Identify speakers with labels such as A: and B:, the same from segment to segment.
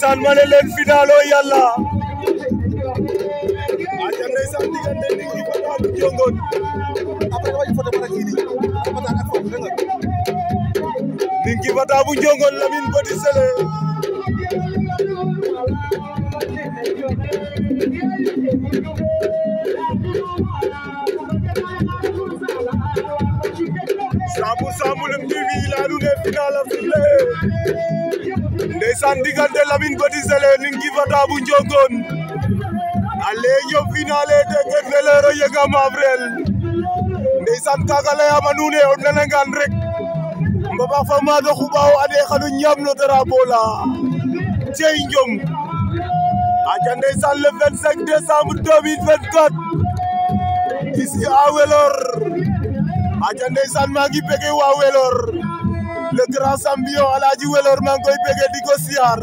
A: ndeysaan ma ne leen finalo yàlla aja ndeysaan diggante Ninki Fata bu Njongon Ninki Fata bu Njongon Lamine Petit Sélé Sabu Mulum TV la nu ne final file ndeysaan diggante Lamine Petit Sélé Ninki Fata bu Njongon ale ñoom finale de ngeen velero yega mavrel ndeysaan kaga layama nuun o nanangaan rek mbaba fa maaga xuɓaaw ande xanu ñaam no drapeau la cey njom aca ndeysaan le 25 décembre 2024 ici à Welor aca ndeysaan maa ngi bëgg waa Welor le grand champion Alaaji Welor maa ngi koy bëgg di ko siyaar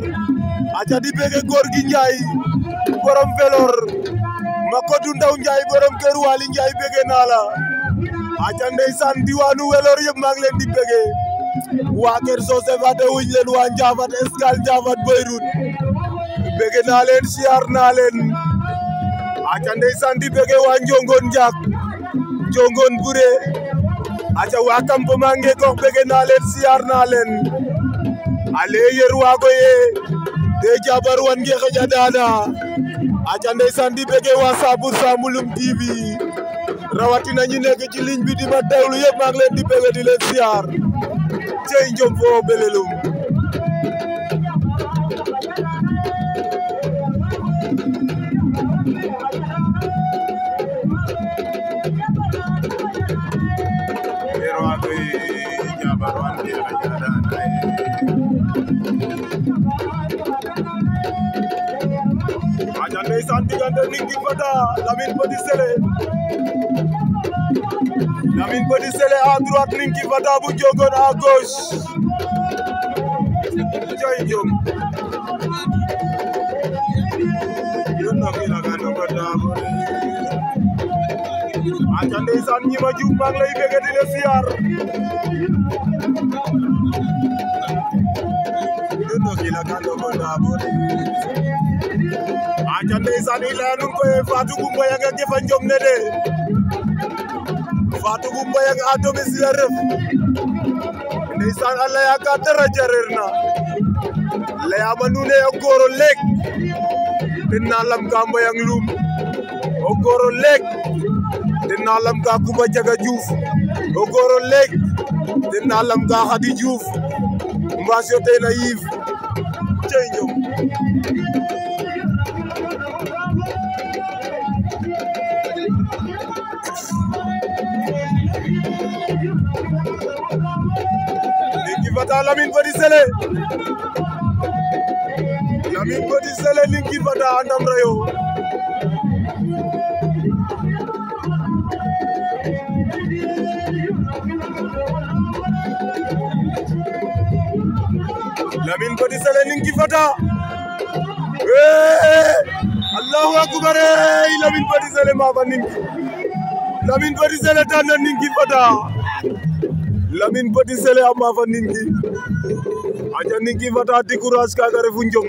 A: aca di bëgg góor gi Njaay borom Welor Makodou Ndaw Njaay borom kër Wali Njaay bëgg naa la aca ndeysaan diwaanu Welor yëpp maa ngi leen di bëgg waa kër Socé fate wuñ leen waa Njaafat Escale Njaafat Boyrut bëgg naa leen siyaar naa leen aca ndeysaan di bëgg waa Njongon Njaak Njongon Bure aca waa campement Ngekox bëgg naa leen siyaar naa leen ale yer waago ye de jabar wan nge xeja dada aca ndeysaan di bëgg waa Mulum TV rawatina ñi nekk ci ligne bi di ma teewlu yëpp maa ngi leen di bëgg di leen siyaar cey njom fo belelum aja ndeysaan diggante Ninki Fata Lamine Petit Sélé Lamine Petit Sélé à droite Ninki Fata bu Njongon à gauche jay jom aja ndeysaan ñi ma juum maa ngi lay bëgg di la siyaar aca ndeysaan i leya nuun koy Fatou Goumba Yang a gefa njom ne de Fatou Goumba Yang a domicile a ref ndeysaan a leya ka dara jareer na leyama nuun e o goor o leek ten na lam ka Mbayang Loum o goor o leek ten na lam ka Coumba Diaga Diouf o goor o leek ten na lam ka Khady Diouf mbaas yo tey na yiif cey njom Ninki Fata Lamine Petit Sélé Lamine Petit Sélé Ninki Fata andam rayo Lamine Petit Sélé Ninki Fata Allahu akbar Lamine Petit Sélé ma fa Ninki Lamine Petit Sélé tan na Ninki Fata Lamine Petit Sélé ama fa Ninki aja Ninki Fata di courage kaga refu njom